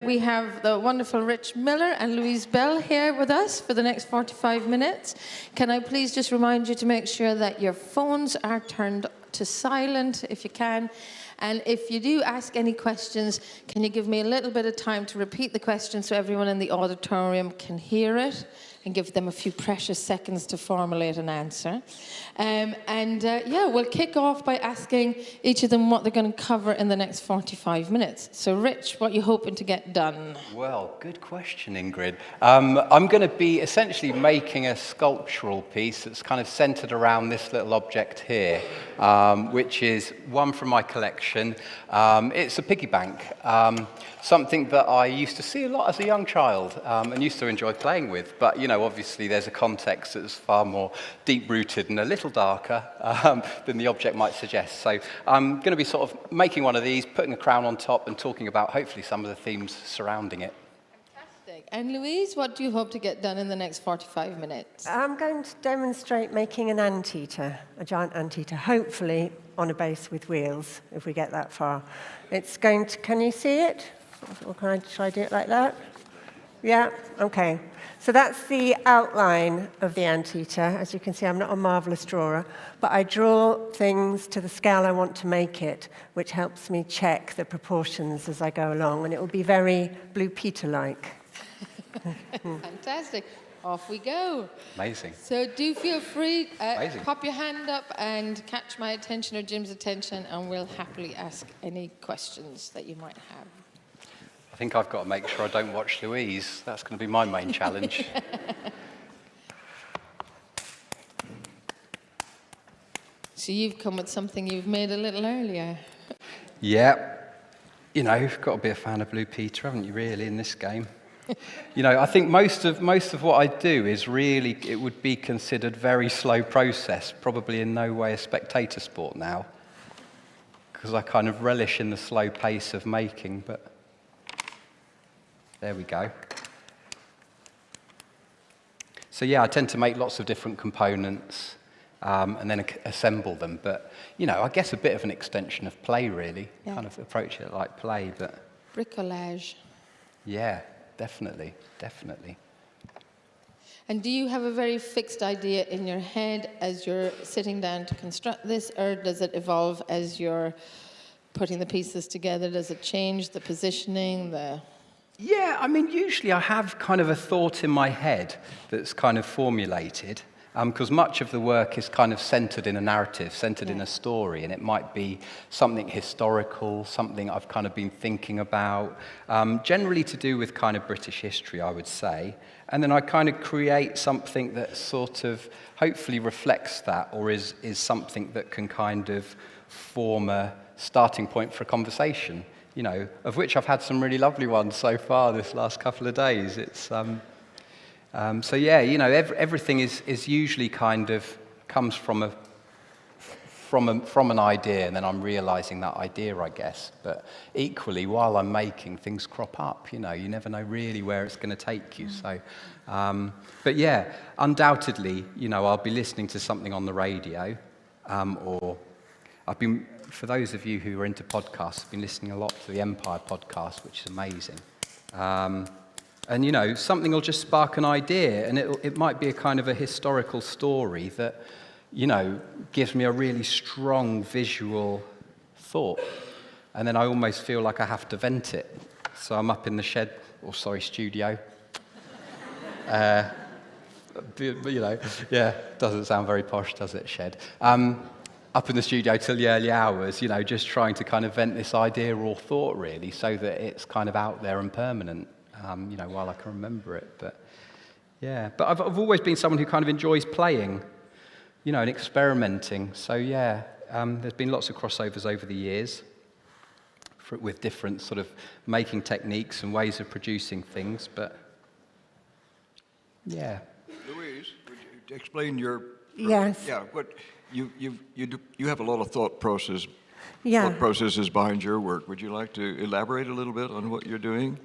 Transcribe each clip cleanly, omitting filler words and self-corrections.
We have the wonderful Rich Miller and Louise Bell here with us for the next 45 minutes. Can I please just remind you to make sure that your phones are turned to silent if you can. And if you do ask any questions, can you give me a little bit of time to repeat the question so everyone in the auditorium can hear it and give them a few precious seconds to formulate an answer. We'll kick off by asking each of them what they're going to cover in the next 45 minutes. So, Rich, what are you hoping to get done? Well, good question, Ingrid. I'm going to be essentially making a sculptural piece that's kind of centered around this little object here, which is one from my collection. It's a piggy bank, something that I used to see a lot as a young child and used to enjoy playing with. But, you know, obviously there's a context that's far more deep-rooted and a little darker than the object might suggest. So I'm going to be sort of making one of these, putting a crown on top and talking about hopefully some of the themes surrounding it. Fantastic. And Louise, what do you hope to get done in the next 45 minutes? I'm going to demonstrate making an anteater, a giant anteater, hopefully on a base with wheels, if we get that far. It's going to, can you see it? Or should I do it like that? Yeah, okay. So that's the outline of the anteater. As you can see, I'm not a marvelous drawer, but I draw things to the scale I want to make it, which helps me check the proportions as I go along, and it will be very Blue Peter-like. Fantastic. Off we go. Amazing. So do feel free, pop your hand up and catch my attention or Jim's attention, and we'll happily ask any questions that you might have. I think I've got to make sure I don't watch Louise. That's going to be my main challenge. So you've come with something you've made a little earlier. Yeah. You know, you've got to be a fan of Blue Peter, haven't you, really, in this game? You know, I think most of what I do is really, it would be considered very slow process, probably in no way a spectator sport now, because I kind of relish in the slow pace of making, but there we go. So yeah, I tend to make lots of different components and then assemble them. But, you know, I guess a bit of an extension of play, really. Yeah. Kind of approach it like play, but... Bricolage. Yeah, definitely. And do you have a very fixed idea in your head as you're sitting down to construct this, or does it evolve as you're putting the pieces together? Does it change the positioning, Yeah, I mean, usually I have kind of a thought in my head that's kind of formulated, because much of the work is kind of centered in a narrative, centered in a story, and it might be something historical, something I've kind of been thinking about, generally to do with kind of British history, I would say. And then I kind of create something that sort of hopefully reflects that, or is something that can kind of form a starting point for a conversation. You know, of which I've had some really lovely ones so far this last couple of days. It's so yeah, you know, everything is usually kind of comes from an idea, and then I'm realizing that idea, I guess. But equally, while I'm making, things crop up. You know, you never know really where it's going to take you. So, but yeah, undoubtedly, you know, I'll be listening to something on the radio, or I've been. For those of you who are into podcasts, I've been listening a lot to the Empire podcast, which is amazing. And, you know, something will just spark an idea, and it might be a kind of a historical story that, you know, gives me a really strong visual thought. And then I almost feel like I have to vent it. So I'm up in the studio. You know, yeah, doesn't sound very posh, does it, shed? Up in the studio till the early hours, you know, just trying to kind of vent this idea or thought, really, so that it's kind of out there and permanent, you know, while I can remember it. But, yeah. But I've always been someone who kind of enjoys playing, you know, and experimenting. So, yeah, there's been lots of crossovers over the years with different sort of making techniques and ways of producing things, but, yeah. Louise, would you explain your... Yes. Yeah, what... You have a lot of thought processes behind your work. Would you like to elaborate a little bit on what you're doing?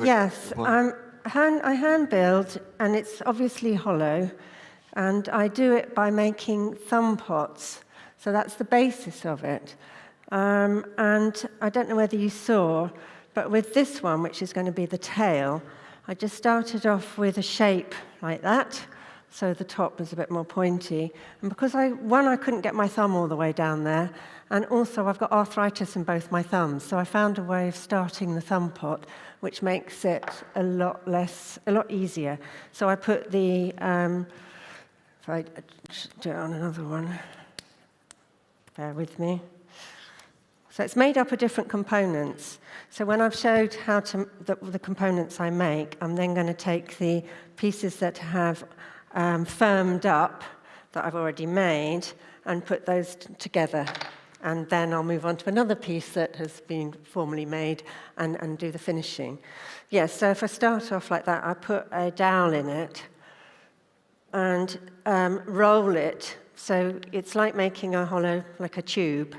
Yes, I hand build, and it's obviously hollow, and I do it by making thumb pots. So that's the basis of it. And I don't know whether you saw, But with this one, which is going to be the tail, I just started off with a shape like that, so the top was a bit more pointy. And because I couldn't get my thumb all the way down there, and also I've got arthritis in both my thumbs, so I found a way of starting the thumb pot, which makes it a lot easier. So I put the, if I do it on another one, bear with me. So it's made up of different components. So when I've showed how to the components I make, I'm then going to take the pieces that have firmed up that I've already made and put those together. And then I'll move on to another piece that has been formally made and do the finishing. Yes, so if I start off like that, I put a dowel in it and roll it. So it's like making a hollow, like a tube,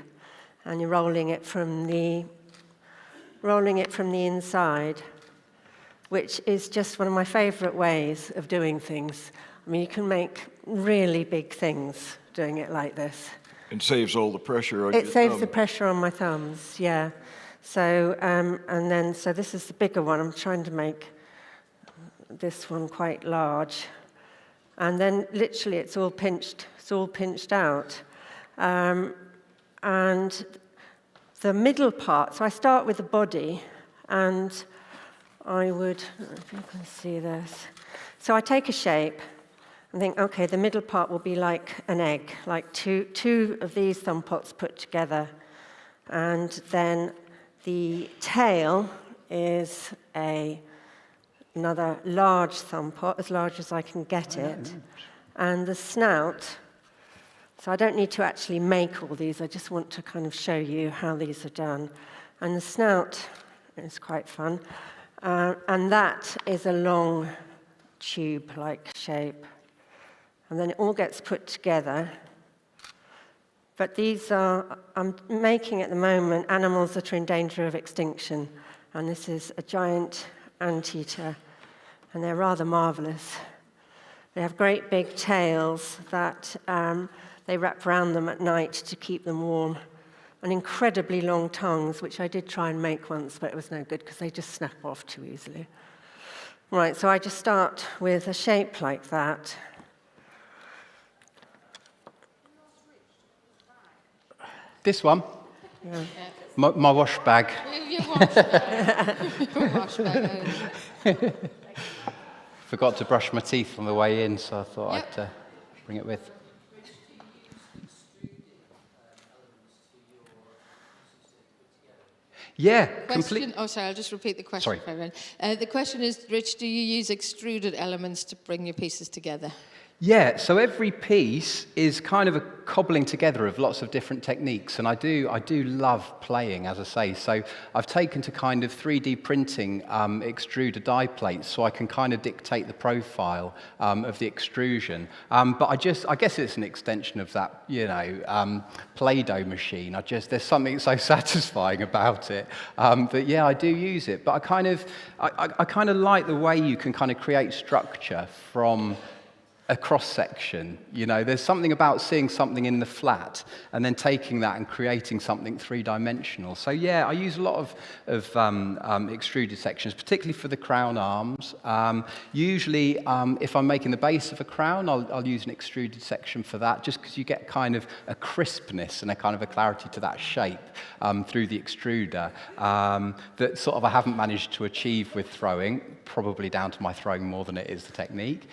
and you're rolling it from the inside, which is just one of my favorite ways of doing things. I mean, you can make really big things doing it like this. And saves all the pressure on your thumb. It saves the pressure on my thumbs, yeah. So, so this is the bigger one. I'm trying to make this one quite large. And then literally it's all pinched out. And the middle part, so I start with the body, and I would, I don't know if you can see this. So I take a shape and think, okay, the middle part will be like an egg, like two of these thumb pots put together. And then the tail is another large thumb pot, as large as I can get it. And the snout, so I don't need to actually make all these, I just want to kind of show you how these are done. And the snout is quite fun. And that is a long tube-like shape. And then it all gets put together. But these are, I'm making at the moment animals that are in danger of extinction. And this is a giant anteater. And they're rather marvelous. They have great big tails that they wrap around them at night to keep them warm. And incredibly long tongues, which I did try and make once, but it was no good because they just snap off too easily. Right, so I just start with a shape like that. This one? Yeah. My wash bag. Your wash bag. Your wash bag. Forgot to brush my teeth on the way in, so I thought I'd bring it with. Yeah, completely. Oh, sorry, I'll just repeat the question for everyone. The question is, Rich, do you use extruded elements to bring your pieces together? Yeah, so every piece is kind of a cobbling together of lots of different techniques, and I do love playing, as I say. So I've taken to kind of 3D printing extruder die plates, so I can kind of dictate the profile of the extrusion. But I guess it's an extension of that, Play-Doh machine. There's something so satisfying about it. But yeah, I do use it. But I kind of like the way you can kind of create structure from a cross-section. There's something about seeing something in the flat and then taking that and creating something three-dimensional. So yeah, I use a lot of extruded sections, particularly for the crown arms. Usually, if I'm making the base of a crown, I'll use an extruded section for that, just because you get kind of a crispness and a kind of a clarity to that shape through the extruder that sort of I haven't managed to achieve with throwing, probably down to my throwing more than it is the technique.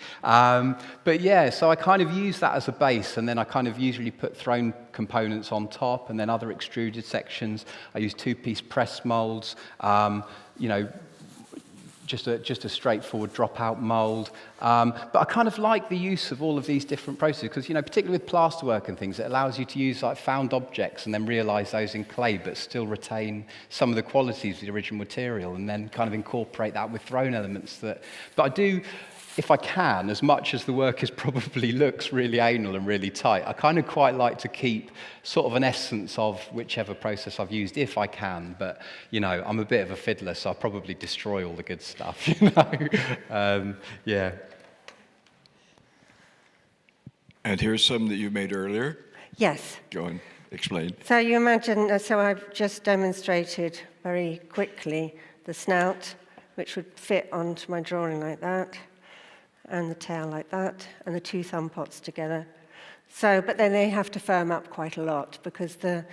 But yeah, so I kind of use that as a base, and then I kind of usually put thrown components on top, and then other extruded sections. I use two-piece press molds, just a straightforward drop-out mold. But I kind of like the use of all of these different processes, because, particularly with plasterwork and things, it allows you to use like found objects and then realize those in clay, but still retain some of the qualities of the original material, and then kind of incorporate that with thrown elements. But I do, if I can, as much as the work probably looks really anal and really tight, I kind of quite like to keep sort of an essence of whichever process I've used, if I can. But, I'm a bit of a fiddler, so I'll probably destroy all the good stuff, yeah. And here's some that you made earlier. Yes. Go on, explain. So you imagine, so I've just demonstrated very quickly the snout, which would fit onto my drawing like that, and the tail like that, and the two thumb pots together. So, but then they have to firm up quite a lot because the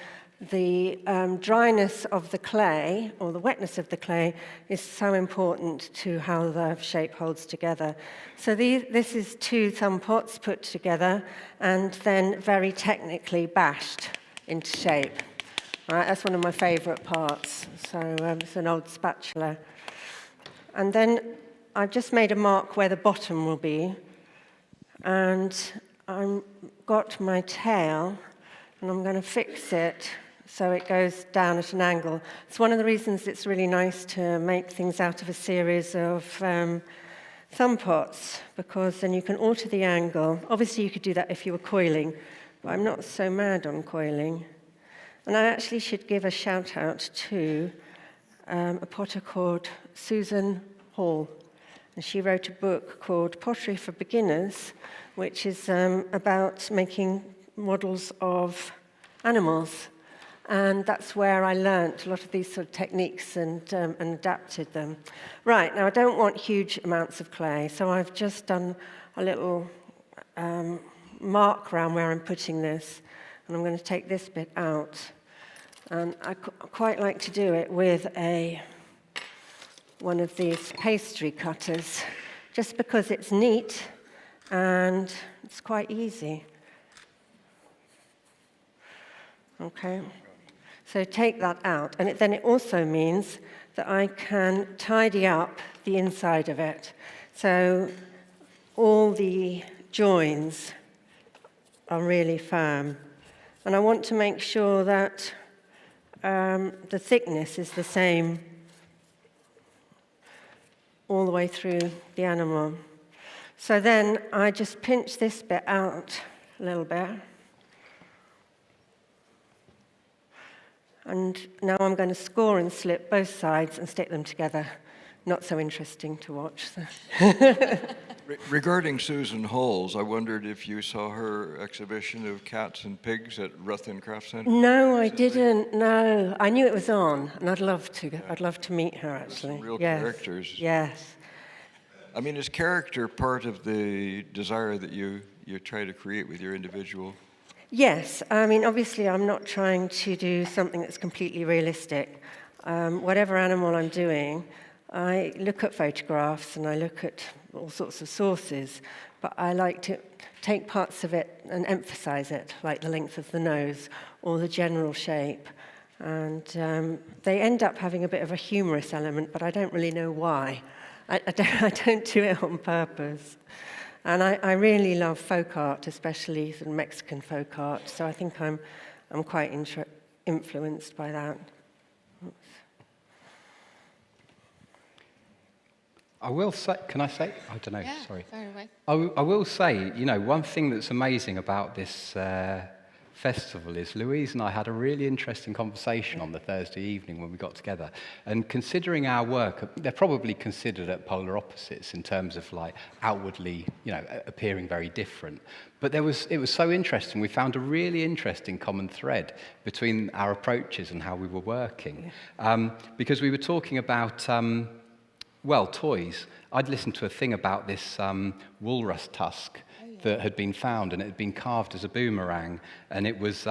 dryness of the clay, or the wetness of the clay, is so important to how the shape holds together. So this is two thumb pots put together and then very technically bashed into shape. Right, that's one of my favourite parts. So it's an old spatula. And then I've just made a mark where the bottom will be, and I've got my tail, and I'm going to fix it so it goes down at an angle. It's one of the reasons it's really nice to make things out of a series of thumb pots, because then you can alter the angle. Obviously, you could do that if you were coiling, but I'm not so mad on coiling. And I actually should give a shout out to a potter called Susan Hall. And she wrote a book called Pottery for Beginners, which is about making models of animals. And that's where I learnt a lot of these sort of techniques and adapted them. Right, now I don't want huge amounts of clay, so I've just done a little mark around where I'm putting this, and I'm going to take this bit out. And I quite like to do it with one of these pastry cutters, just because it's neat and it's quite easy. Okay, so take that out, and then it also means that I can tidy up the inside of it. So all the joins are really firm, and I want to make sure that the thickness is the same all the way through the animal. So then I just pinch this bit out a little bit. And now I'm going to score and slip both sides and stick them together. Not so interesting to watch. So. Regarding Susan Halls, I wondered if you saw her exhibition of cats and pigs at Ruthin Craft Centre. No, I didn't. No, I knew it was on, and I'd love to. Yeah. I'd love to meet her actually. Some real characters. Yes. I mean, is character part of the desire that you try to create with your individual? Yes. I mean, obviously, I'm not trying to do something that's completely realistic. Whatever animal I'm doing, I look at photographs and I look at all sorts of sources, but I like to take parts of it and emphasize it, like the length of the nose or the general shape. And they end up having a bit of a humorous element, but I don't really know why. I don't do it on purpose. And I really love folk art, especially sort of Mexican folk art, so I think I'm quite influenced by that. Oops. I will say, can I say? I don't know, Yeah, sorry. fire away. I will say, one thing that's amazing about this festival is Louise and I had a really interesting conversation on the Thursday evening when we got together. And considering our work, they're probably considered at polar opposites in terms of like outwardly, appearing very different. But it was so interesting. We found a really interesting common thread between our approaches and how we were working. Because we were talking about toys. I'd listened to a thing about this walrus tusk that had been found, and it had been carved as a boomerang, and it was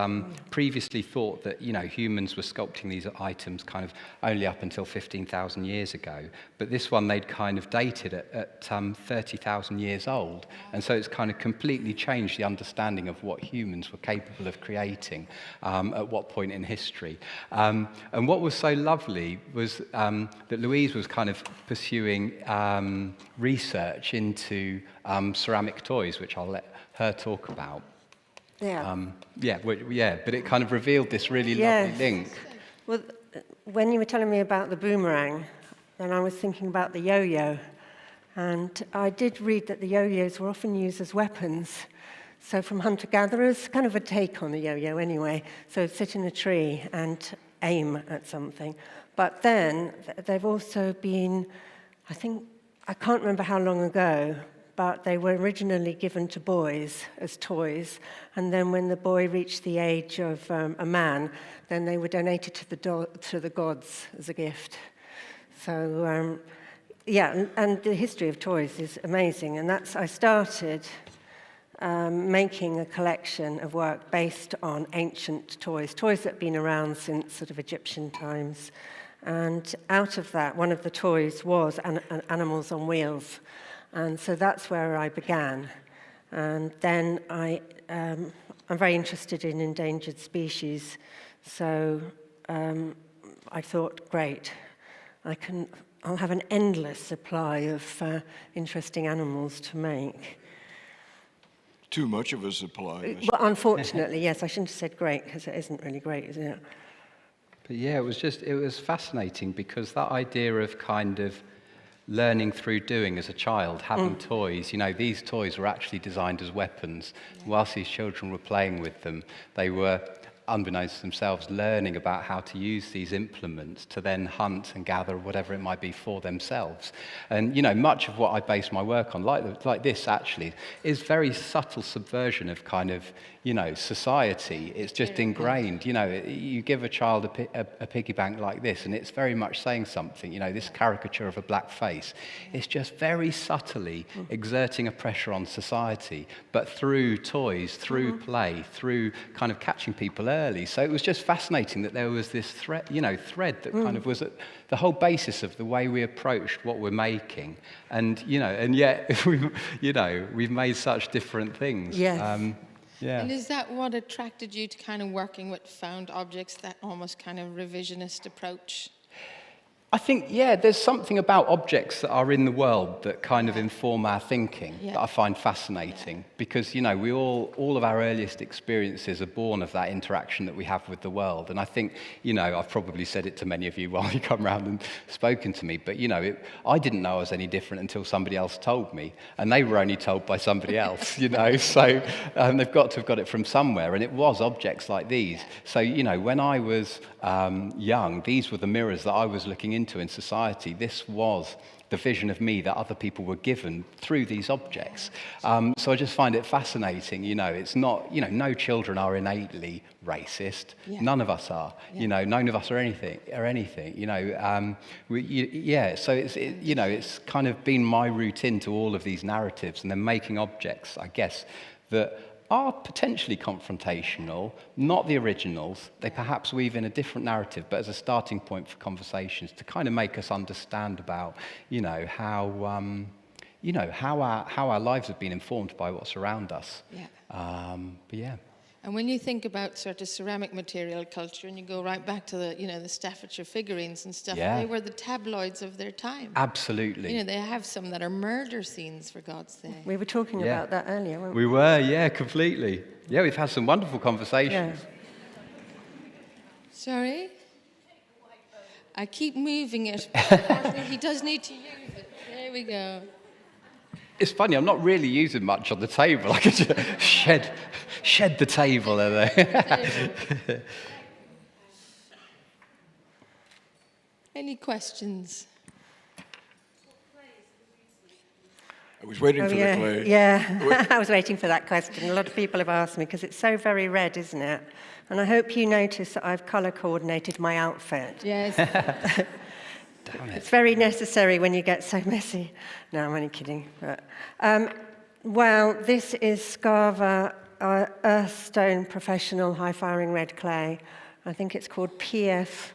previously thought that humans were sculpting these items kind of only up until 15,000 years ago, but this one they'd kind of dated at 30,000 years old, and so it's kind of completely changed the understanding of what humans were capable of creating at what point in history. And what was so lovely was that Louise was kind of pursuing research into ceramic toys, which I'll let her talk about. Yeah. But it kind of revealed this really lovely link. Well, when you were telling me about the boomerang, then I was thinking about the yo-yo. And I did read that the yo-yos were often used as weapons. So from hunter-gatherers, kind of a take on the yo-yo anyway. So sit in a tree and aim at something. But then they've also been, I can't remember how long ago, but they were originally given to boys as toys, and then when the boy reached the age of a man, then they were donated to the gods as a gift. So, yeah, and the history of toys is amazing. And I started making a collection of work based on ancient toys that have been around since sort of Egyptian times. And out of that, one of the toys was animals on wheels. And so that's where I began. And then I'm very interested in endangered species. So I thought, great, I'll have an endless supply of interesting animals to make. Too much of a supply. Well, unfortunately, yes, I shouldn't have said great, because it isn't really great, is it? But yeah, it was fascinating, because that idea of kind of learning through doing as a child, having toys, these toys were actually designed as weapons. Whilst these children were playing with them, they were, unbeknownst to themselves, learning about how to use these implements to then hunt and gather whatever it might be for themselves. And, much of what I base my work on, like this actually, is very subtle subversion of kind of, society. It's just ingrained. You give a child a piggy bank like this, and it's very much saying something. This caricature of a black face. It's just very subtly exerting a pressure on society, but through toys, through play, through kind of catching people early. So it was just fascinating that there was this thread that kind of was at the whole basis of the way we approached what we're making. And yet we've made such different things. Yes. Yeah. And is that what attracted you to kind of working with found objects, that almost kind of revisionist approach? I think, there's something about objects that are in the world that kind of inform our thinking that I find fascinating, because, we all of our earliest experiences are born of that interaction that we have with the world. And I think, I've probably said it to many of you while you come around and spoken to me, but, I didn't know I was any different until somebody else told me, and they were only told by somebody else, so they've got to have got it from somewhere, and it was objects like these. So, when I was young, these were the mirrors that I was looking into in society. This was the vision of me that other people were given through these objects. So I just find it fascinating. It's not, no children are innately racist. Yeah. None of us are. Yeah. None of us are anything. So it's kind of been my route into all of these narratives, and then making objects, I guess, that are potentially confrontational, not the originals. They perhaps weave in a different narrative, but as a starting point for conversations to kind of make us understand about, how our lives have been informed by what's around us. Yeah. And when you think about sort of ceramic material culture, and you go right back to the Staffordshire figurines and stuff, they were the tabloids of their time. Absolutely. They have some that are murder scenes, for God's sake. We were talking about that earlier, weren't we? We were, completely. Yeah, we've had some wonderful conversations. Yeah. Sorry? I keep moving it. He does need to use it. There we go. It's funny, I'm not really using much on the table. I could just shed the table there. Any questions? I was waiting for the clay. Yeah, I was waiting for that question. A lot of people have asked me, because it's so very red, isn't it? And I hope you notice that I've colour coordinated my outfit. Yes. It's very necessary when you get so messy. No, I'm only kidding. But, well, this is Scarva Earthstone Professional High Firing Red Clay. I think it's called PF.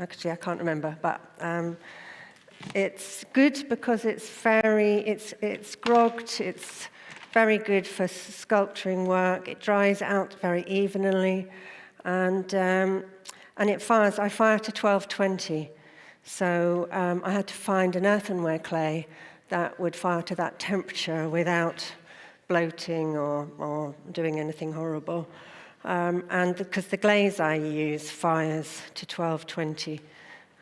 Actually, I can't remember, but it's good because it's grogged. It's very good for sculpturing work. It dries out very evenly, and it fires. I fire to 1220. So I had to find an earthenware clay that would fire to that temperature without bloating or doing anything horrible. And because the glaze I use fires to 1220,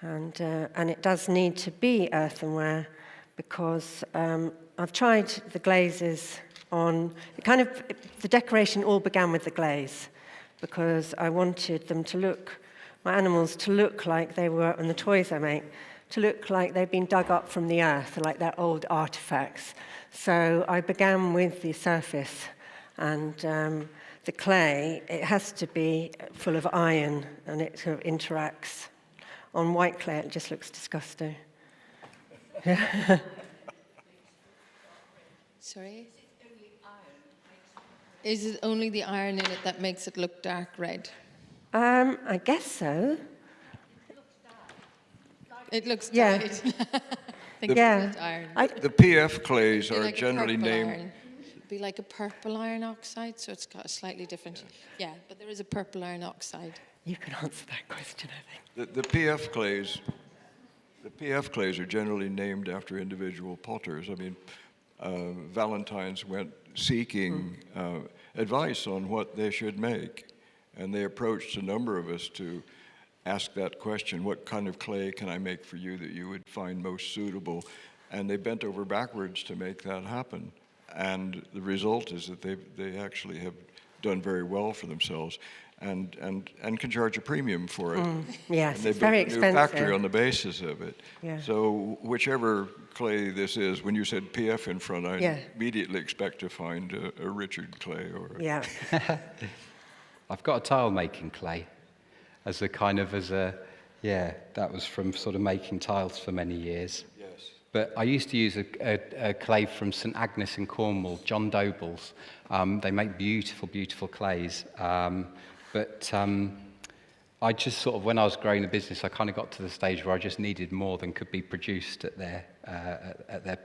and it does need to be earthenware, because I've tried the glazes on. The decoration all began with the glaze, because I wanted them to look. My animals to look like they were, and the toys I make, to look like they've been dug up from the earth, like they're old artifacts. So I began with the surface, and the clay, it has to be full of iron, and it sort of interacts On white clay, it just looks disgusting. Sorry? Is it only the iron in it that makes it look dark red? I guess so. It looks Yeah. dyed. Yeah. Iron. The PF clays Be are like a generally purple named. iron. It'd be like a purple iron oxide, so it's got a slightly different. Yeah, but there is a purple iron oxide. You can answer that question, I think. The PF clays are generally named after individual potters. I mean, Valentine's went seeking advice on what they should make, and they approached a number of us to ask that question: what kind of clay can I make for you that you would find most suitable? And they bent over backwards to make that happen. And the result is that they actually have done very well for themselves, and can charge a premium for it. Yes, And they it's very built a new factory expensive. on the basis of it. Yeah. So whichever clay this is, when you said PF in front, I Yeah. immediately expect to find a Richard clay or a Yeah. I've got a tile making clay that was from sort of making tiles for many years. Yes. But I used to use a clay from St Agnes in Cornwall, John Doble's. They make beautiful, beautiful clays. I just sort of, when I was growing the business, I kind of got to the stage where I just needed more than could be produced at their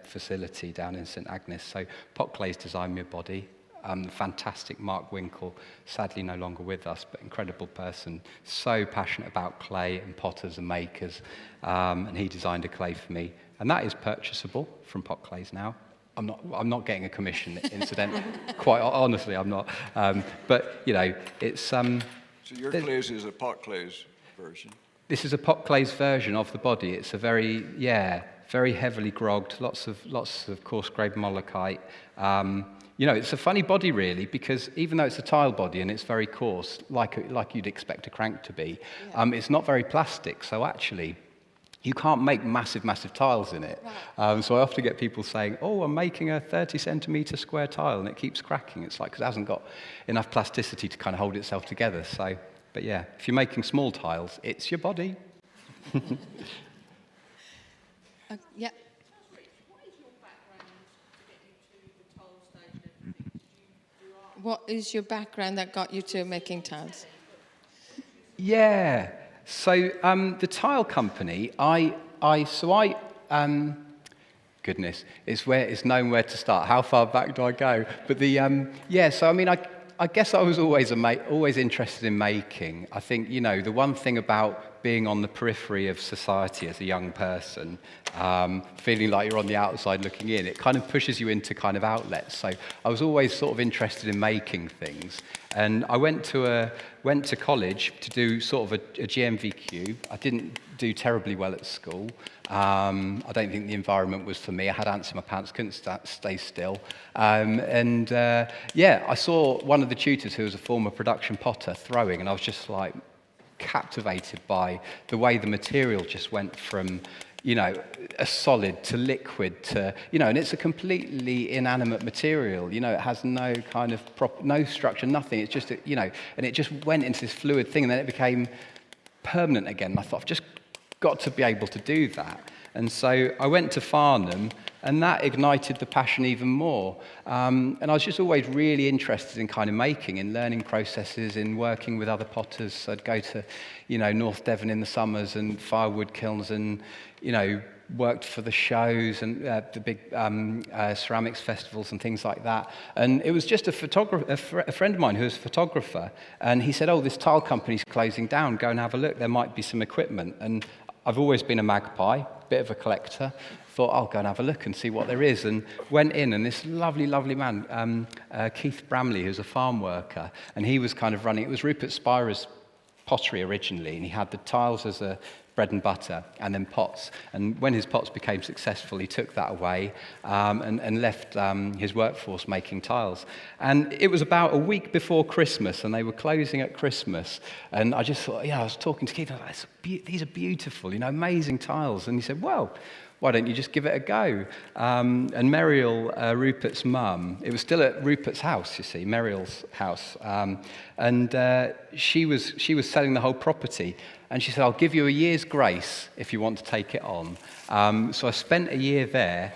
facility down in St Agnes. So Pot Clays designed me a body. The fantastic Mark Winkle, sadly no longer with us, but incredible person, so passionate about clay and potters and makers, and he designed a clay for me, and that is purchasable from Pot Clays now. I'm not getting a commission, incidentally. Quite honestly, I'm not. But you know, it's. So your clays is a Pot Clays version. This is a Pot Clays version of the body. It's a very heavily grogged, lots of coarse grade malachite. You know, it's a funny body really, because even though it's a tile body and it's very coarse, like you'd expect a crank to be, it's not very plastic. So actually, you can't make massive tiles in it. Right. So I often get people saying, "Oh, I'm making a 30 centimetre square tile," and it keeps cracking. It's like, because it hasn't got enough plasticity to kind of hold itself together. So, but yeah, if you're making small tiles, it's your body. Yeah. What is your background that got you to making tiles? Yeah. So the tile company, goodness, it's known where to start. How far back do I go? But so I mean, I guess I was always interested in making. I think, you know, the one thing about being on the periphery of society as a young person, feeling like you're on the outside looking in, it kind of pushes you into kind of outlets. So I was always sort of interested in making things. And I went to college to do sort of a GMVQ. I didn't do terribly well at school. I don't think the environment was for me. I had ants in my pants, couldn't stay still. I saw one of the tutors who was a former production potter throwing, and I was just like captivated by the way the material just went from, you know, a solid to liquid to, you know, and it's a completely inanimate material. You know, it has no kind of no structure, nothing. It's just, you know, and it just went into this fluid thing, and then it became permanent again. And I thought, I've just got to be able to do that. And so I went to Farnham, and that ignited the passion even more. And I was just always really interested in kind of making, in learning processes, in working with other potters. So I'd go to, you know, North Devon in the summers and firewood kilns, and, you know, worked for the shows and the big ceramics festivals and things like that. And it was just a friend of mine who was a photographer, and he said, "Oh, this tile company's closing down. Go and have a look. There might be some equipment." And I've always been a magpie, bit of a collector. Thought, I'll go and have a look and see what there is, and went in, and this lovely man, Keith Bramley, who's a farm worker, and he was kind of running. It was Rupert Spira's pottery originally, and he had the tiles as a bread and butter, and then pots. And when his pots became successful, he took that away and left his workforce making tiles. And it was about a week before Christmas, and they were closing at Christmas. And I just thought, I was talking to Keith, I was like, these are beautiful, you know, amazing tiles. And he said, "Well, why don't you just give it a go? And Muriel, Rupert's mum, it was still at Rupert's house, you see, Muriel's house, and she was selling the whole property. And she said, I'll give you a year's grace if you want to take it on. So I spent a year there,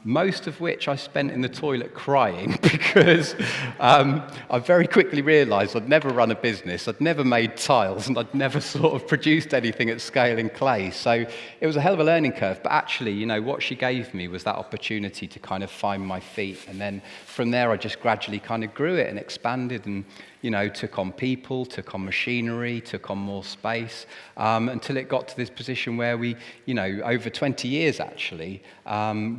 most of which I spent in the toilet crying because I very quickly realised I'd never run a business, I'd never made tiles, and I'd never sort of produced anything at scale in clay. So it was a hell of a learning curve. But actually, you know, what she gave me was that opportunity to kind of find my feet. And then from there, I just gradually kind of grew it and expanded and, you know, took on people, took on machinery, took on more space, until it got to this position where we, you know, over 20 years actually,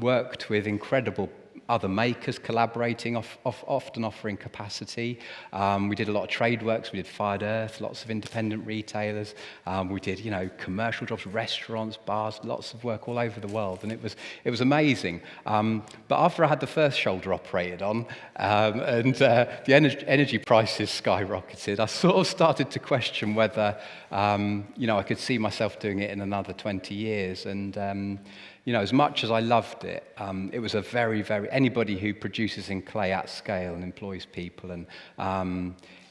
worked with incredible other makers collaborating, often offering capacity. We did a lot of trade works, we did Fired Earth, lots of independent retailers. We did, you know, commercial jobs, restaurants, bars, lots of work all over the world, and it was amazing. But after I had the first shoulder operated on, and the energy prices skyrocketed, I sort of started to question whether, you know, I could see myself doing it in another 20 years. And you know, as much as I loved it, it was a very, very, anybody who produces in clay at scale and employs people, and,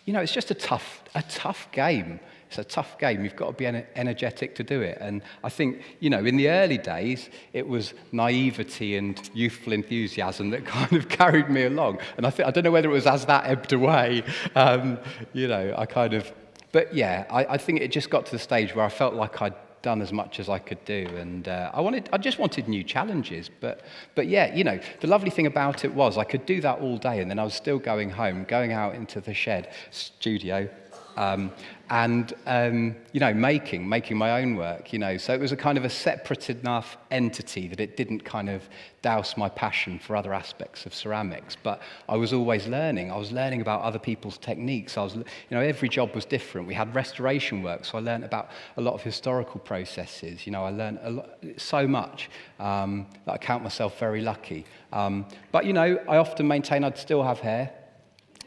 you know, it's just a tough game. It's a tough game. You've got to be energetic to do it. And I think, you know, in the early days, it was naivety and youthful enthusiasm that kind of carried me along. And I don't know whether it was as that ebbed away, you know, but yeah, I think it just got to the stage where I felt like I'd done as much as I could do, and I just wanted new challenges. But yeah, you know, the lovely thing about it was I could do that all day, and then I was still going home, going out into the studio, and you know, making my own work, you know. So it was a kind of a separate enough entity that it didn't kind of douse my passion for other aspects of ceramics. But I was always learning. I was learning about other people's techniques. You know, every job was different. We had restoration work, so I learned about a lot of historical processes. You know, I learned so much that I count myself very lucky. But you know, I often maintain I'd still have hair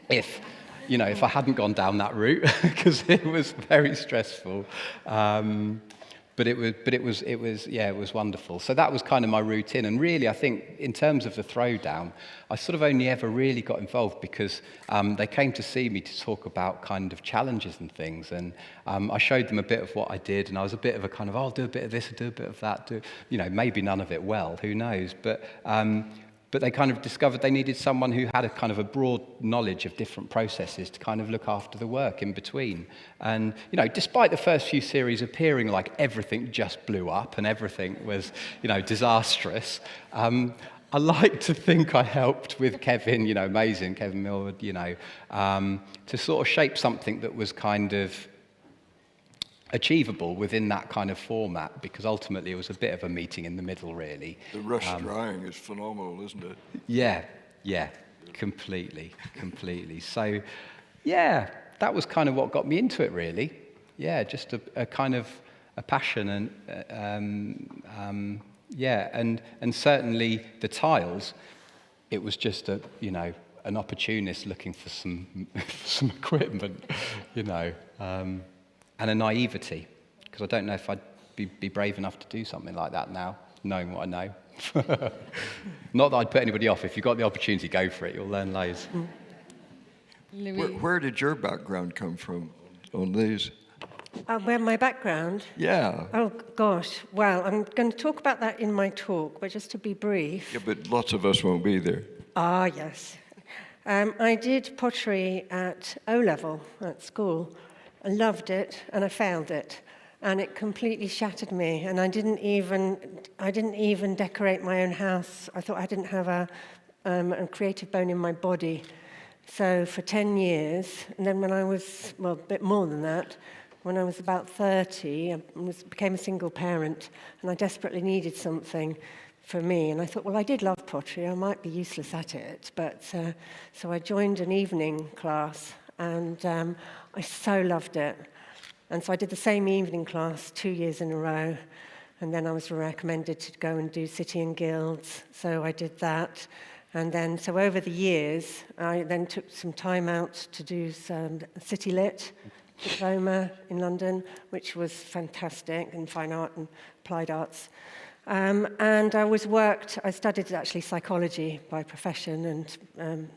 if I hadn't gone down that route, because it was very stressful. But it was wonderful. So that was kind of my routine. And really, I think in terms of the throwdown, I sort of only ever really got involved because they came to see me to talk about kind of challenges and things. And I showed them a bit of what I did, and I was a bit of a kind of, I'll do a bit of this, I'll do a bit of that. You know, maybe none of it well, who knows? But they kind of discovered they needed someone who had a kind of a broad knowledge of different processes to kind of look after the work in between. And, you know, despite the first few series appearing like everything just blew up and everything was, you know, disastrous, I like to think I helped with Kevin, you know, amazing, Kevin Millward, you know, to sort of shape something that was kind of achievable within that kind of format, because ultimately it was a bit of a meeting in the middle, really. The rush drying is phenomenal, isn't it? Yeah, completely. So, yeah, that was kind of what got me into it, really. Yeah, just a kind of a passion, and and certainly the tiles, it was just an opportunist looking for some equipment, you know. And a naivety, because I don't know if I'd be brave enough to do something like that now, knowing what I know. Not that I'd put anybody off. If you've got the opportunity, go for it. You'll learn loads. Where did your background come from on these? Where my background? Yeah. Oh, gosh. Well, I'm going to talk about that in my talk, but just to be brief. Yeah, but lots of us won't be there. Ah, yes. I did pottery at O-level at school. I loved it, and I failed it, and it completely shattered me. And I didn't even decorate my own house. I thought I didn't have a creative bone in my body. So for 10 years, and then when I was, well, a bit more than that, when I was about 30, I became a single parent, and I desperately needed something for me. And I thought, well, I did love pottery. I might be useless at it, but so I joined an evening class. And I so loved it. And so I did the same evening class 2 years in a row. And then I was recommended to go and do City and Guilds. So I did that. And then, so over the years, I then took some time out to do some City Lit diploma in London, which was fantastic in fine art and applied arts. And I studied actually psychology by profession and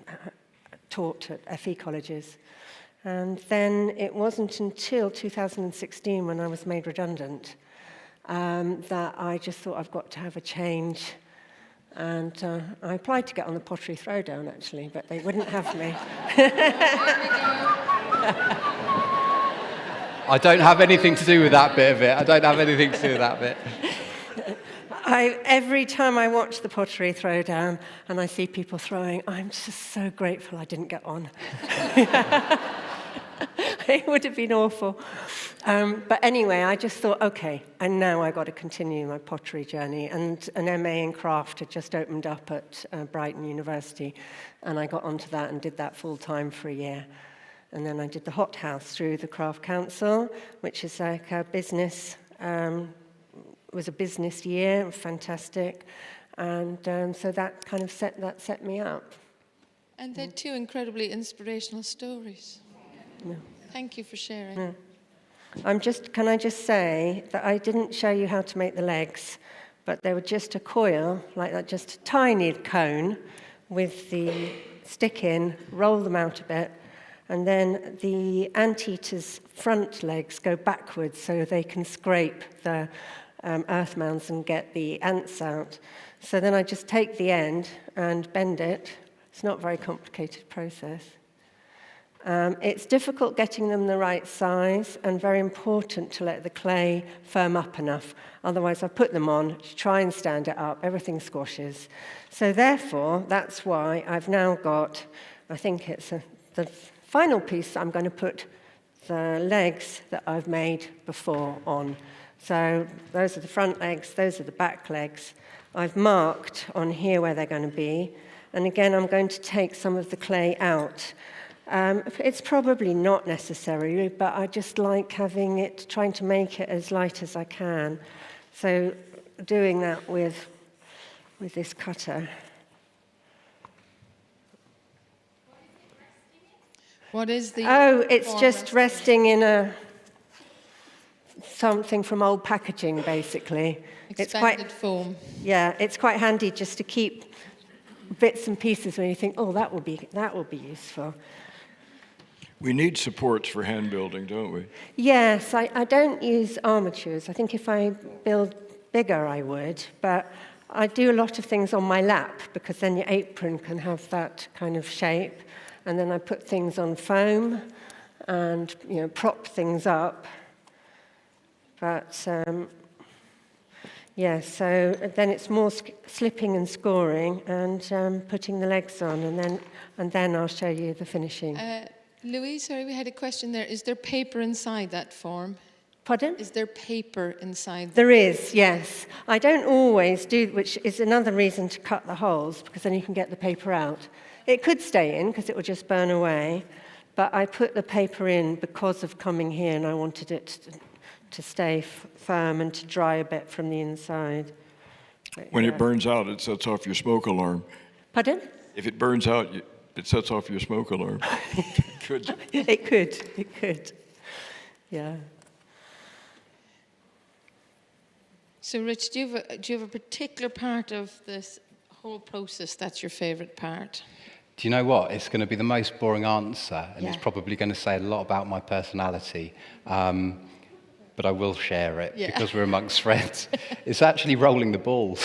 taught at FE colleges. And then it wasn't until 2016 when I was made redundant that I just thought I've got to have a change. And I applied to get on the pottery throwdown actually, but they wouldn't have me. I don't have anything to do with that bit of it. I don't have anything to do with that bit. Every time I watch the pottery throwdown and I see people throwing, I'm just so grateful I didn't get on. It would have been awful. But anyway, I just thought, okay, and now I've got to continue my pottery journey. And an MA in craft had just opened up at Brighton University, and I got onto that and did that full-time for a year. And then I did the Hot House through the Craft Council, which is like a business, was a business year, fantastic. And so that kind of set me up. And they're two incredibly inspirational stories. Yeah. Thank you for sharing. Yeah. Can I just say that I didn't show you how to make the legs, but they were just a coil, like that, just a tiny cone with the stick in, roll them out a bit, and then the anteater's front legs go backwards so they can scrape the earth mounds and get the ants out. So then I just take the end and bend it. It's not a very complicated process. It's difficult getting them the right size and very important to let the clay firm up enough. Otherwise, I put them on, try and stand it up, everything squashes. So therefore, that's why I've now got, I think it's the final piece, I'm going to put the legs that I've made before on. So those are the front legs, those are the back legs. I've marked on here where they're going to be. And again, I'm going to take some of the clay out. It's probably not necessary, but I just like trying to make it as light as I can. So doing that with this cutter. What is the... Oh, it's just resting in something from old packaging, basically. Expanded foam. Yeah, it's quite handy just to keep bits and pieces when you think, oh, that will be useful. We need supports for hand building, don't we? Yes, I don't use armatures. I think if I build bigger, I would, but I do a lot of things on my lap because then your apron can have that kind of shape. And then I put things on foam and, prop things up. But, so then it's more slipping and scoring and putting the legs on, and then I'll show you the finishing. Louise, sorry, we had a question there. Is there paper inside that form? Pardon? Is there paper inside? There is, yes. I don't always do, which is another reason to cut the holes, because then you can get the paper out. It could stay in, because it will just burn away, but I put the paper in because of coming here, and I wanted it to stay firm and to dry a bit from the inside. When it burns out, it sets off your smoke alarm. Pardon? If it burns out, it sets off your smoke alarm. It could. Yeah. So, Rich, do you have a particular part of this whole process that's your favourite part? Do you know what? It's going to be the most boring answer, and Yeah. it's probably going to say a lot about my personality. But I will share it because we're amongst friends. It's actually rolling the balls.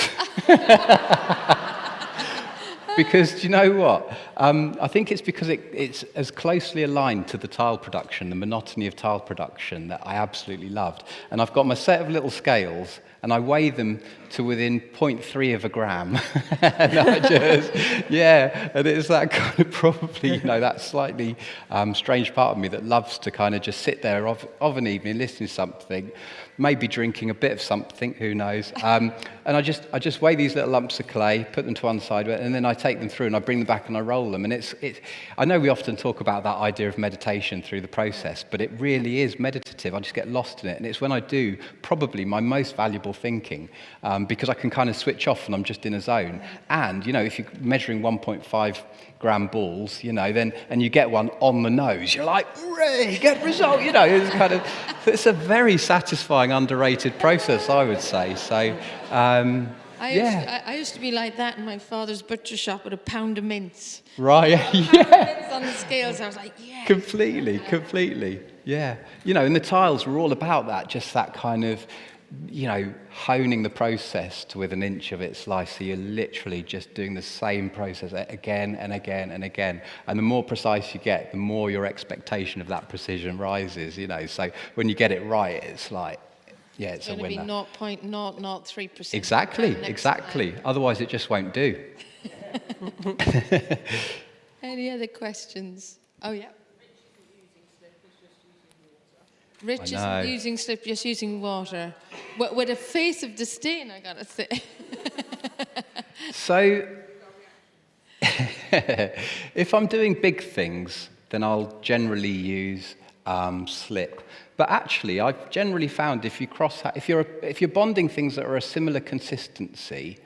Because, do you know what? I think it's because it's as closely aligned to the tile production, the monotony of tile production that I absolutely loved. And I've got my set of little scales, and I weigh them to within 0.3 of a gram. And and it's that kind of probably, that slightly strange part of me that loves to kind of just sit there of an evening, listening to something, maybe drinking a bit of something, who knows. And I just weigh these little lumps of clay, put them to one side, and then I take them through and I bring them back and I roll control them. And I know we often talk about that idea of meditation through the process, but it really is meditative. I just get lost in it. And it's when I do probably my most valuable thinking, because I can kind of switch off and I'm just in a zone. And, if you're measuring 1.5 gram balls, then, and you get one on the nose, you're like, hooray, get result, it's a very satisfying, underrated process, I would say. So, I used to be like that in my father's butcher shop with a pound of mince. Right, Mince on the scales, I was like, yeah. Completely, yeah. And the tiles were all about that, just that kind of, honing the process to within an inch of its life. So you're literally just doing the same process again and again and again. And the more precise you get, the more your expectation of that precision rises, So when you get it right, it's like, yeah, it's a winner. It's going to be 0.003%. Exactly. Otherwise, it just won't do. Any other questions? Oh, yeah. Rich isn't using slip, just using water. With a face of disdain, I gotta say. So, if I'm doing big things, then I'll generally use slip. But actually, I've generally found if you're bonding things that are a similar consistency,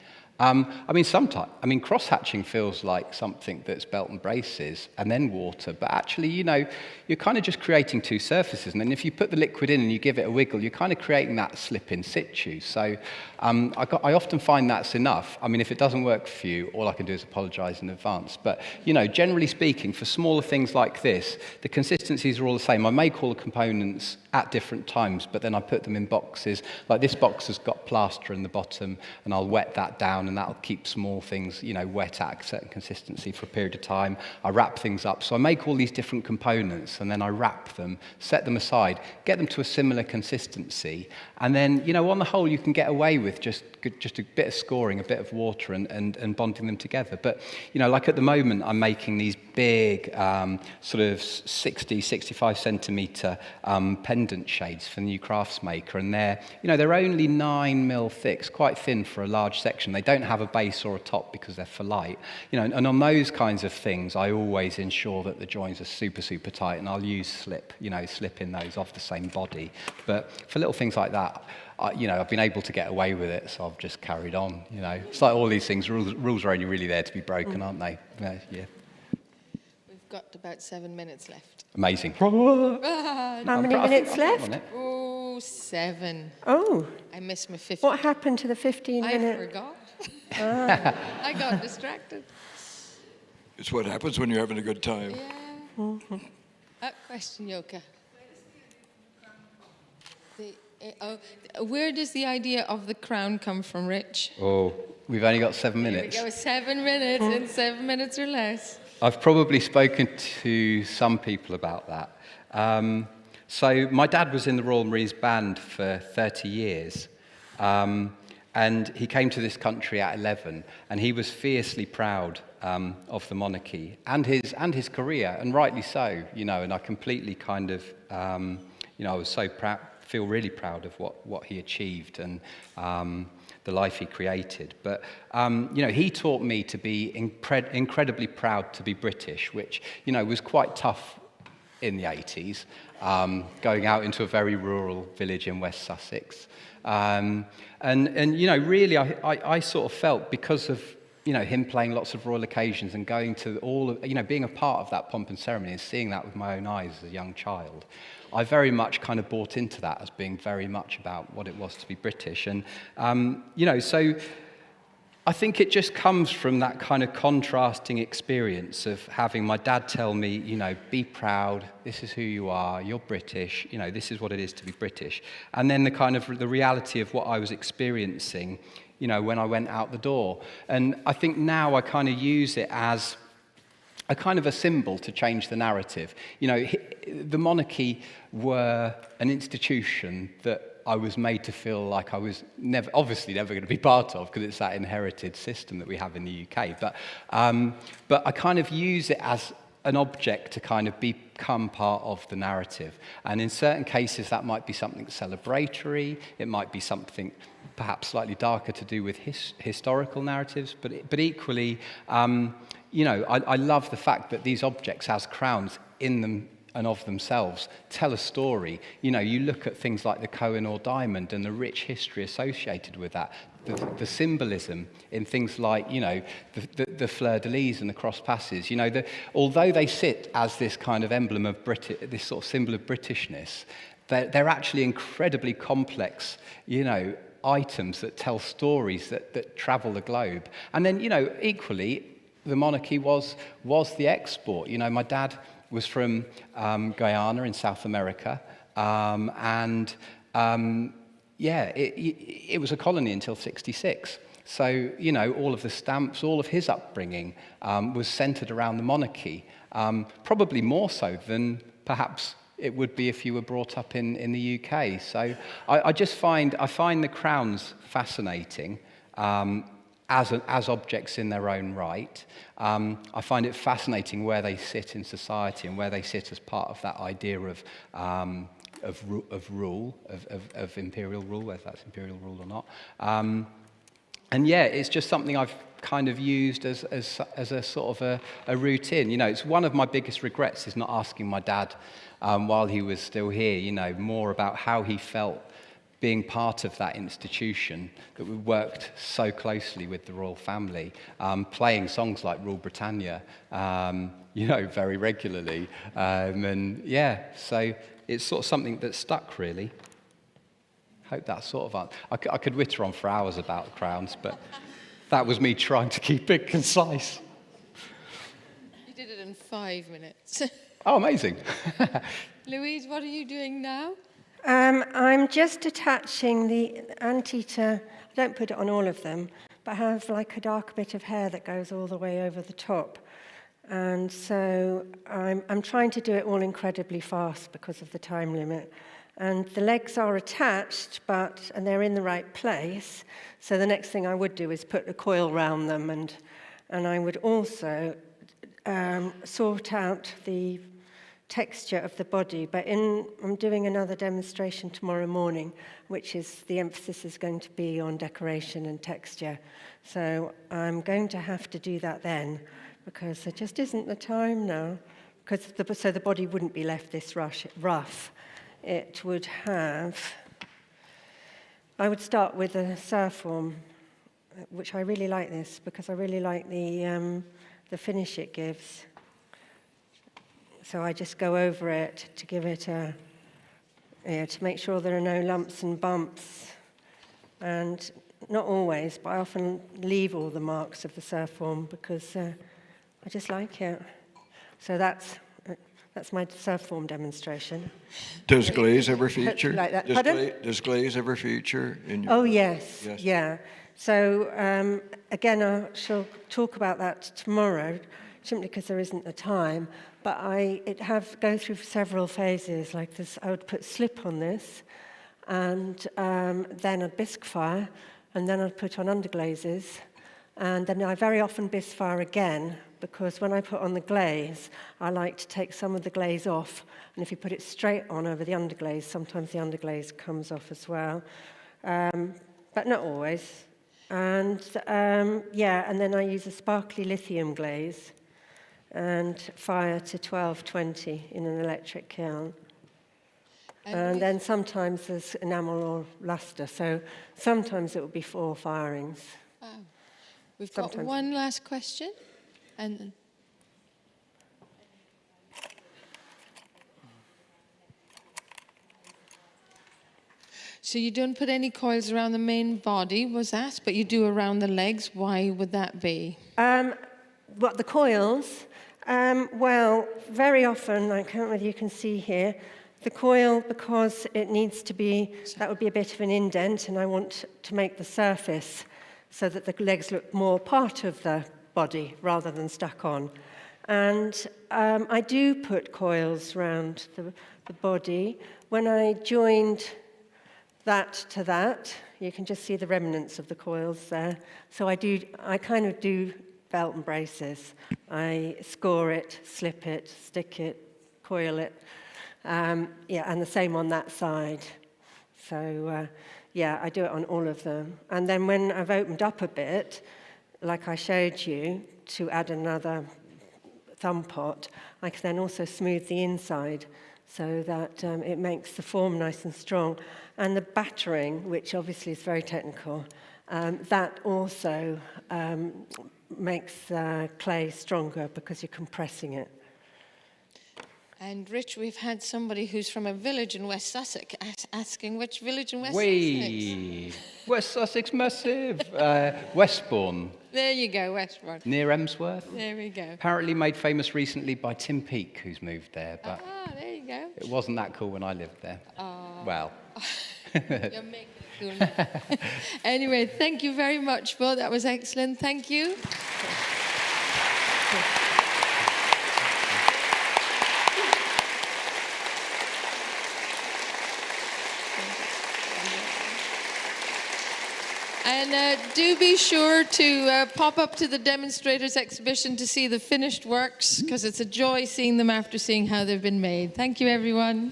cross-hatching feels like something that's belt and braces and then water. But actually, you're kind of just creating two surfaces. And then if you put the liquid in and you give it a wiggle, you're kind of creating that slip in situ. So I often find that's enough. If it doesn't work for you, all I can do is apologize in advance. But, generally speaking, for smaller things like this, the consistencies are all the same. I make all the components at different times, but then I put them in boxes. Like this box has got plaster in the bottom, and I'll wet that down, and that'll keep small things, wet at a certain consistency for a period of time. I wrap things up. So I make all these different components, and then I wrap them, set them aside, get them to a similar consistency, and then, on the whole, you can get away with just a bit of scoring, a bit of water, and bonding them together. But, like at the moment, I'm making these big, sort of 60, 65 centimetre pendant shades for the new craftsmaker, and they're only 9 mil thick, it's quite thin for a large section. They don't have a base or a top because they're for light. And on those kinds of things, I always ensure that the joins are super, super tight, and I'll use slip in those off the same body. But for little things like that, I've been able to get away with it, so I've just carried on. It's like all these things. Rules are only really there to be broken, aren't they? Yeah. We've got about 7 minutes left. Amazing. How many minutes left? Oh, 7. Oh. I missed my 15. What happened to the 15 minutes? I forgot. I got distracted. It's what happens when you're having a good time. Yeah. Question, Yoka. Where does the idea of the crown come from, Rich? Oh, we've only got 7 minutes. Here we go, 7 minutes, in 7 minutes or less. I've probably spoken to some people about that. So my dad was in the Royal Marines Band for 30 years. And he came to this country at 11, and he was fiercely proud of the monarchy and his career, and rightly so, and I completely kind of, I was so proud, feel really proud of what he achieved and the life he created. But, he taught me to be incredibly proud to be British, which, was quite tough in the 80s, going out into a very rural village in West Sussex. And really, I sort of felt because of, him playing lots of royal occasions and going to all of, being a part of that pomp and ceremony and seeing that with my own eyes as a young child, I very much kind of bought into that as being very much about what it was to be British. And, so I think it just comes from that kind of contrasting experience of having my dad tell me, be proud, this is who you are, you're British, this is what it is to be British. And then the kind of the reality of what I was experiencing, when I went out the door. And I think now I kind of use it as a kind of a symbol to change the narrative. The monarchy were an institution that I was made to feel like I was obviously never going to be part of, because it's that inherited system that we have in the UK. But I kind of use it as an object to kind of become part of the narrative. And in certain cases, that might be something celebratory. It might be something perhaps slightly darker to do with historical narratives. But equally, I love the fact that these objects as crowns in them and of themselves tell a story. You look at things like the Koh-i-Noor diamond and the rich history associated with that, the symbolism in things like, the fleur-de-lis and the cross passes. Although they sit as this kind of emblem of this sort of symbol of Britishness, they're actually incredibly complex, items that tell stories that travel the globe. And then, equally, the monarchy was the export. My dad was from Guyana in South America, it was a colony until 1966. So, all of the stamps, all of his upbringing was centered around the monarchy, probably more so than perhaps it would be if you were brought up in the UK. So I find the crowns fascinating. As objects in their own right. I find it fascinating where they sit in society and where they sit as part of that idea of rule, of imperial rule, whether that's imperial rule or not. It's just something I've kind of used as a sort of a routine. It's one of my biggest regrets is not asking my dad while he was still here, more about how he felt being part of that institution, that we worked so closely with the royal family, playing songs like Rule Britannia, very regularly. So it's sort of something that stuck, really. Hope that sort of... I could witter on for hours about crowns, but that was me trying to keep it concise. You did it in 5 minutes. Oh, amazing. Louise, what are you doing now? I'm just attaching the anteater. I don't put it on all of them, but I have like a dark bit of hair that goes all the way over the top. And so I'm trying to do it all incredibly fast because of the time limit. And the legs are attached, and they're in the right place. So the next thing I would do is put a coil around them, and I would also sort out the texture of the body, but I'm doing another demonstration tomorrow morning, which is the emphasis is going to be on decoration and texture. So I'm going to have to do that then, because there just isn't the time now. So the body wouldn't be left this rough. It would have... I would start with a surf form, which I really like this, because I really like the finish it gives. So I just go over it to give it to make sure there are no lumps and bumps. And not always, but I often leave all the marks of the surf form because I just like it. So that's my surf form demonstration. Does glaze ever feature? Like that. Does glaze ever feature in your... Oh, yes. Yeah. So again, I shall talk about that tomorrow, simply because there isn't the time. But go through several phases like this. I would put slip on this, and then I'd bisque fire, and then I'd put on underglazes, and then I very often bisque fire again, because when I put on the glaze, I like to take some of the glaze off, and if you put it straight on over the underglaze, sometimes the underglaze comes off as well, but not always. And and then I use a sparkly lithium glaze, and fire to 1220 in an electric kiln. And then sometimes there's enamel or luster, so sometimes it will be 4 firings. Wow. We've got one last question. And so you don't put any coils around the main body, was that? But you do around the legs. Why would that be? What, the coils? Well, very often, I can't know whether you can see here, the coil, because it needs to be, that would be a bit of an indent, and I want to make the surface so that the legs look more part of the body rather than stuck on. And I do put coils around the body. When I joined that to that, you can just see the remnants of the coils there. So I kind of do belt and braces. I score it, slip it, stick it, coil it. And the same on that side. So, I do it on all of them. And then when I've opened up a bit, like I showed you, to add another thumb pot, I can then also smooth the inside so that it makes the form nice and strong. And the battering, which obviously is very technical, that also makes clay stronger because you're compressing it. And Rich, we've had somebody who's from a village in West Sussex asking which village in West Sussex? West Sussex massive. Westbourne. There you go, Westbourne. Near Emsworth. There we go. Apparently made famous recently by Tim Peake, who's moved there. But there you go. it wasn't that cool when I lived there. Well. You're making it cool now. Anyway, thank you very much, Bill. That was excellent. Thank you. And do be sure to pop up to the demonstrators exhibition to see the finished works, because it's a joy seeing them after seeing how they've been made. Thank you, everyone.